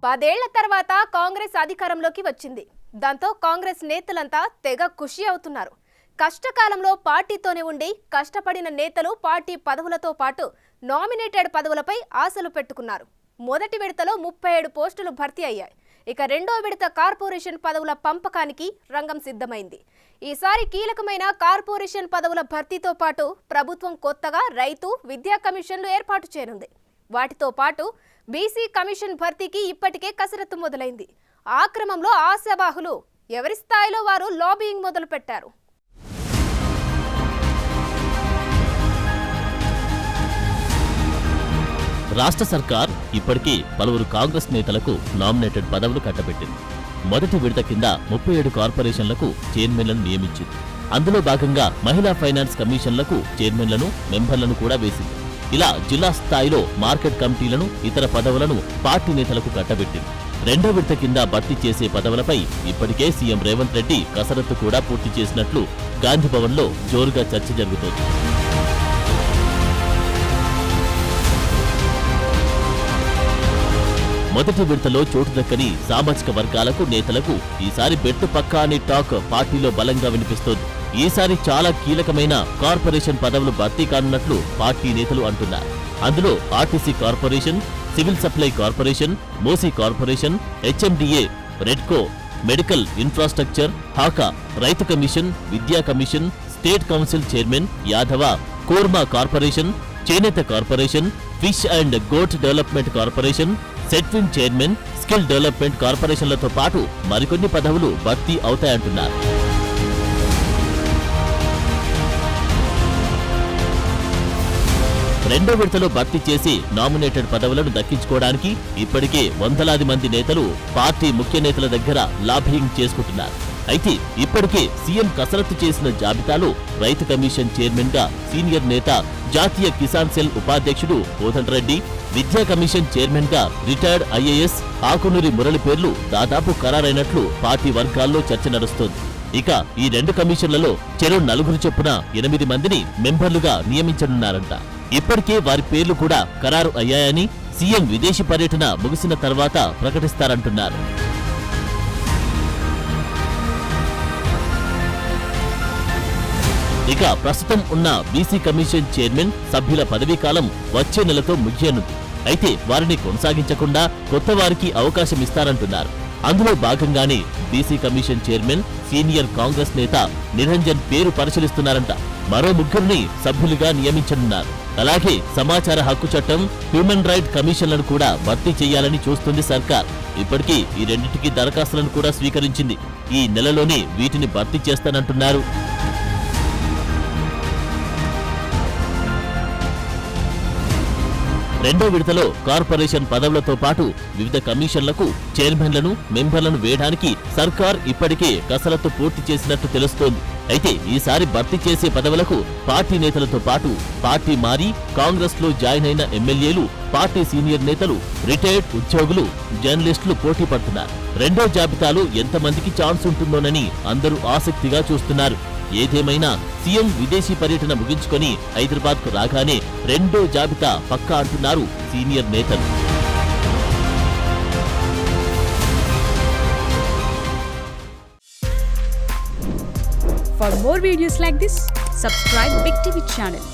10 ఏళ్ల తర్వాత కాంగ్రెస్ అధికారంలోకి వచ్చింది. దాంతో కాంగ్రెస్ నేతలంతా తెగ ఖుషి అవుతున్నారు. కష్టకాలంలో పార్టీతోనే ఉండి కష్టపడిన నేతలు పార్టీ పదవులతో పాటు నామినేటెడ్ పదవులపై ఆశలు పెట్టుకున్నారు. మొదటి విడతలో 37 పోస్టులు భర్తీ అయ్యాయి. ఇక రెండో విడత కార్పొరేషన్ పదవుల పంపకానికి రంగం సిద్ధమైంది. ఈసారి కీలకమైన కార్పొరేషన్ పదవుల భర్తీతో పాటు ప్రభుత్వం కొత్తగా రైతు, విద్యా కమిషన్లు ఏర్పాటు చేయనుంది. వాటితో పాటు బీసీ కమిషన్ భర్తీకి ఇప్పటికే కసరత్తు మొదలైంది. ఆ క్రమంలో ఆశావాహులు ఎవరి స్థాయిలో వారు లాబియింగ్ మొదలుపెట్టారు. రాష్ట్ర సర్కార్ ఇప్పటికీ పలువురు కాంగ్రెస్ నేతలకు నామినేటెడ్ పదవులు కట్టబెట్టింది. మొదటి విడత కింద 37 కార్పొరేషన్లకు చైర్మన్లను నియమించింది. అందులో భాగంగా మహిళా ఫైనాన్స్ కమిషన్లకు చైర్మన్లను, మెంబర్లను కూడా వేసింది. ఇలా జిల్లా స్థాయిలో మార్కెట్ కమిటీలను, ఇతర పదవులను పార్టీ నేతలకు కట్టబెట్టింది. రెండో విడత కింద భర్తీ చేసే పదవులపై ఇప్పటికే సీఎం రేవంత్ రెడ్డి కసరత్తు కూడా పూర్తి చేసినట్లు గాంధీభవన్లో జోరుగా చర్చ జరుగుతోంది. మొదటి విడతలో చోటు దక్కని సామాజిక వర్గాలకు, నేతలకు ఈసారి బెట్టు పక్కా అనే టాక్ పార్టీలో బలంగా వినిపిస్తోంది. ఈసారి చాలా కీలకమైన కార్పొరేషన్ పదవులు భర్తీ కానున్నట్లు పార్టీ నేతలు అంటున్నారు. అందులో RTC corporation, civil supply corporation, Musi corporation, HMDA, REDCO, medical infrastructure, హాకా, రైతు కమిషన్, విద్యా కమిషన్, స్టేట్ కౌన్సిల్ చైర్మన్, యాదవ, కోర్మా కార్పొరేషన్, చేనేత corporation, fish and goat development corporation, SETWIN chairman, skill development కార్పొరేషన్లతో పాటు మరికొన్ని పదవులు భర్తీ అవుతాయంటున్నారు. రెండో విడతలో భర్తీ చేసి నామినేటెడ్ పదవులను దక్కించుకోవడానికి ఇప్పటికే వందలాది మంది నేతలు పార్టీ ముఖ్య నేతల దగ్గర లాబియింగ్ చేసుకుంటున్నారు. అయితే ఇప్పటికే సీఎం కసరత్తు చేసిన జాబితాలో రైతు కమిషన్ చైర్మన్ గా సీనియర్ నేత, జాతీయ కిసాన్ సెల్ ఉపాధ్యక్షుడు కోదండరెడ్డి, విద్యా కమిషన్ చైర్మన్ గా రిటైర్డ్ ఐఏఎస్ ఆకునూరి మురళి పేర్లు దాదాపు ఖరారైనట్లు పార్టీ వర్గాల్లో చర్చ నడుస్తోంది. ఇక ఈ రెండు కమిషన్లలో చెరో 4 చొప్పున 8 మందిని మెంబర్లుగా నియమించనున్నారంట. ఇప్పటికే వారి పేర్లు కూడా ఖరారు అయ్యాయని సీఎం విదేశీ పర్యటన ముగిసిన తర్వాత ప్రకటిస్తారంటున్నారు. ఇక ప్రస్తుతం ఉన్న బీసీ కమిషన్ చైర్మన్ సభ్యుల పదవీకాలం వచ్చే నెలతో ముగియనుంది. అయితే వారిని కొనసాగించకుండా కొత్త వారికి అవకాశం ఇస్తారంటున్నారు. అందులో భాగంగానే BC commission chairman senior Congress నేత నిరంజన్ పేరు పరిశీలిస్తున్నారంట. మరో 3 సభ్యులుగా నియమించనున్నారు. అలాగే సమాచార హక్కు చట్టం, హ్యూమన్ రైట్ కమిషన్లను కూడా భర్తీ చేయాలని చూస్తుంది సర్కార్. ఇప్పటికీ ఈ రెండింటికి దరఖాస్తులను కూడా స్వీకరించింది. ఈ నెలలోనే వీటిని భర్తీ చేస్తానంటున్నారు. రెండో విడతలో కార్పొరేషన్ పదవులతో పాటు వివిధ కమిషన్లకు చైర్మన్లను, మెంబర్లను వేయడానికి సర్కార్ ఇప్పటికే కసరత్తు పూర్తి చేసినట్టు తెలుస్తోంది. అయితే ఈసారి భర్తీ చేసే పదవులకు పార్టీ నేతలతో పాటు పార్టీ మారి కాంగ్రెస్ లో జాయిన్ అయిన ఎమ్మెల్యేలు, పార్టీ సీనియర్ నేతలు, రిటైర్డ్ ఉద్యోగులు, జర్నలిస్టులు పోటీ పడుతున్నారు. రెండో జాబితాలో ఎంతమందికి ఛాన్స్ ఉంటుందోనని అందరూ ఆసక్తిగా చూస్తున్నారు. ఏదేమైనా సీఎం విదేశీ పర్యటన ముగించుకొని హైదరాబాద్ కు రాగానే రెండో జాబితా పక్కా అంటున్నారు సీనియర్ నేతలు. For more videos like this, subscribe Big TV channel.